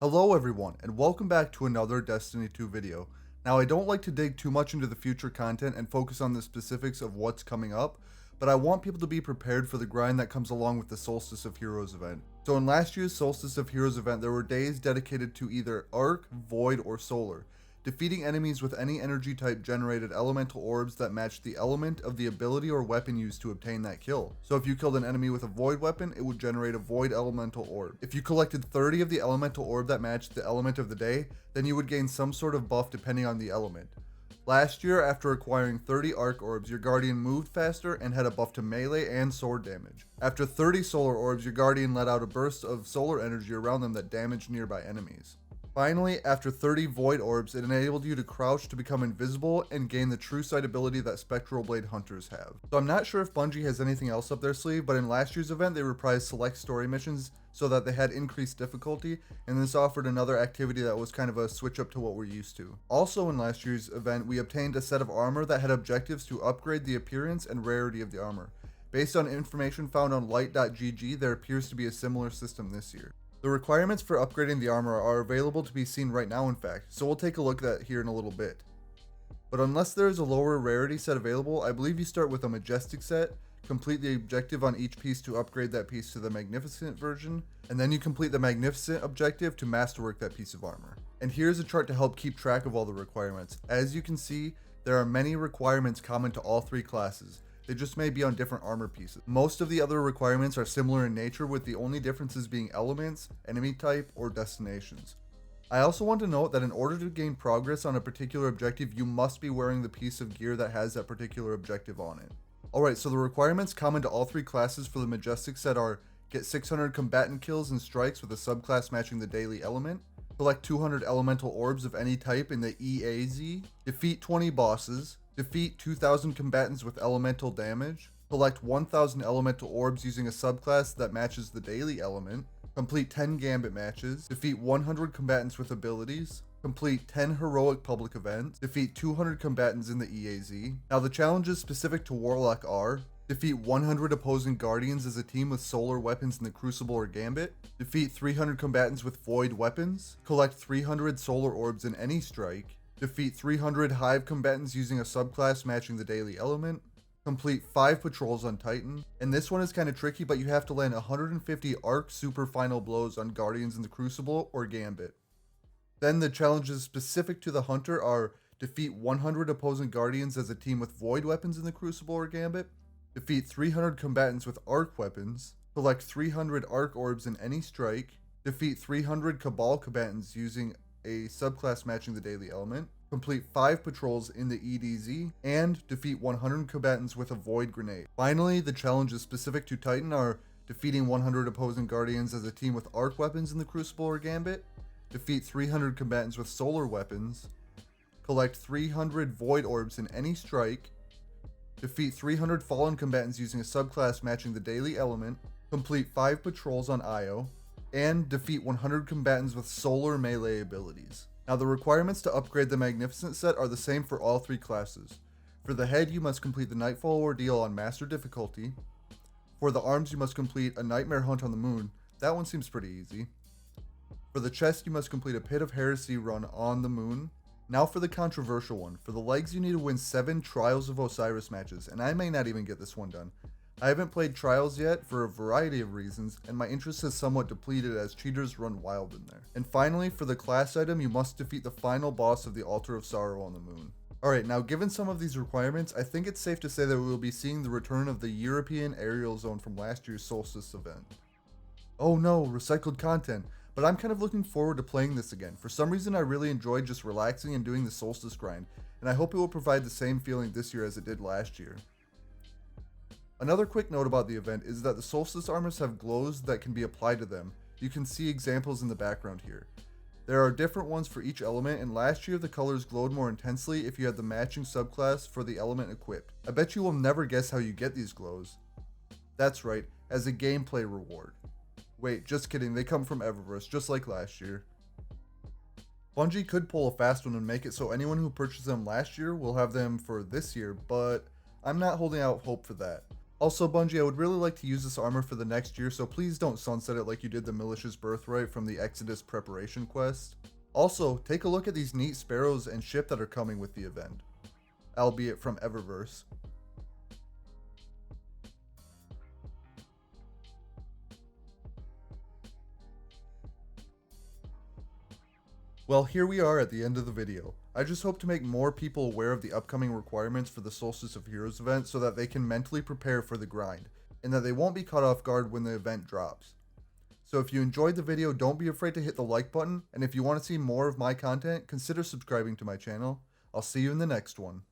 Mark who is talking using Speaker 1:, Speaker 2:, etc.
Speaker 1: Hello everyone, and welcome back to another Destiny 2 video. Now I don't like to dig too much into the future content and focus on the specifics of what's coming up, but I want people to be prepared for the grind that comes along with the Solstice of Heroes event. So in last year's Solstice of Heroes event, there were days dedicated to either Arc, Void, or Solar. Defeating enemies with any energy type generated elemental orbs that matched the element of the ability or weapon used to obtain that kill. So if you killed an enemy with a void weapon, it would generate a void elemental orb. If you collected 30 of the elemental orb that matched the element of the day, then you would gain some sort of buff depending on the element. Last year, after acquiring 30 Arc Orbs, your Guardian moved faster and had a buff to melee and sword damage. After 30 Solar Orbs, your Guardian let out a burst of solar energy around them that damaged nearby enemies. Finally, after 30 Void Orbs, it enabled you to crouch to become invisible and gain the true sight ability that Spectral Blade Hunters have. So I'm not sure if Bungie has anything else up their sleeve, but in last year's event they reprised select story missions so that they had increased difficulty, and this offered another activity that was kind of a switch up to what we're used to. Also in last year's event, we obtained a set of armor that had objectives to upgrade the appearance and rarity of the armor. Based on information found on light.gg, there appears to be a similar system this year. The requirements for upgrading the armor are available to be seen right now in fact, so we'll take a look at that here in a little bit. But unless there is a lower rarity set available, I believe you start with a Majestic set, complete the objective on each piece to upgrade that piece to the Magnificent version, and then you complete the Magnificent objective to masterwork that piece of armor. And here's a chart to help keep track of all the requirements. As you can see, there are many requirements common to all three classes. They just may be on different armor pieces. Most of the other requirements are similar in nature, with the only differences being elements, enemy type, or destinations. I also want to note that in order to gain progress on a particular objective, you must be wearing the piece of gear that has that particular objective on it. Alright, so the requirements common to all three classes for the Majestic set are: get 600 combatant kills and strikes with a subclass matching the daily element, collect 200 elemental orbs of any type in the EAZ, defeat 20 bosses, defeat 2,000 combatants with elemental damage, collect 1,000 elemental orbs using a subclass that matches the daily element, complete 10 gambit matches, defeat 100 combatants with abilities, complete 10 heroic public events, defeat 200 combatants in the EAZ. Now the challenges specific to Warlock are: defeat 100 opposing guardians as a team with solar weapons in the Crucible or Gambit, defeat 300 combatants with void weapons, collect 300 solar orbs in any strike, defeat 300 hive combatants using a subclass matching the daily element, complete 5 patrols on Titan, and this one is kind of tricky, but you have to land 150 Arc Super Final Blows on guardians in the Crucible or Gambit. Then the challenges specific to the Hunter are: defeat 100 opposing guardians as a team with void weapons in the Crucible or Gambit, defeat 300 combatants with arc weapons, collect 300 arc orbs in any strike, defeat 300 Cabal combatants using a subclass matching the daily element, complete 5 patrols in the EDZ, and defeat 100 combatants with a void grenade. Finally, the challenges specific to Titan are: defeating 100 opposing guardians as a team with arc weapons in the Crucible or Gambit, defeat 300 combatants with solar weapons, collect 300 void orbs in any strike, defeat 300 fallen combatants using a subclass matching the daily element, complete 5 patrols on Io, and defeat 100 combatants with solar melee abilities. Now the requirements to upgrade the Magnificent set are the same for all three classes. For the head, you must complete the Nightfall Ordeal on Master difficulty. For the arms, you must complete a Nightmare Hunt on the Moon. That one seems pretty easy. For the chest, you must complete a Pit of Heresy run on the Moon. Now for the controversial one. For the legs, you need to win 7 Trials of Osiris matches, and I may not even get this one done. I haven't played Trials yet for a variety of reasons, and my interest is somewhat depleted as cheaters run wild in there. And finally, for the class item, you must defeat the final boss of the Altar of Sorrow on the Moon. Alright, now given some of these requirements, I think it's safe to say that we will be seeing the return of the European aerial zone from last year's Solstice event. Oh no, recycled content, but I'm kind of looking forward to playing this again. For some reason I really enjoyed just relaxing and doing the Solstice grind, and I hope it will provide the same feeling this year as it did last year. Another quick note about the event is that the Solstice armors have glows that can be applied to them. You can see examples in the background here. There are different ones for each element, and last year the colors glowed more intensely if you had the matching subclass for the element equipped. I bet you will never guess how you get these glows. That's right, as a gameplay reward. Wait, just kidding, they come from Eververse, just like last year. Bungie could pull a fast one and make it so anyone who purchased them last year will have them for this year, but I'm not holding out hope for that. Also, Bungie, I would really like to use this armor for the next year, so please don't sunset it like you did the Militia's Birthright from the Exodus Preparation quest. Also, take a look at these neat sparrows and ship that are coming with the event, albeit from Eververse. Well, here we are at the end of the video. I just hope to make more people aware of the upcoming requirements for the Solstice of Heroes event so that they can mentally prepare for the grind, and that they won't be caught off guard when the event drops. So if you enjoyed the video, don't be afraid to hit the like button, and if you want to see more of my content, consider subscribing to my channel. I'll see you in the next one.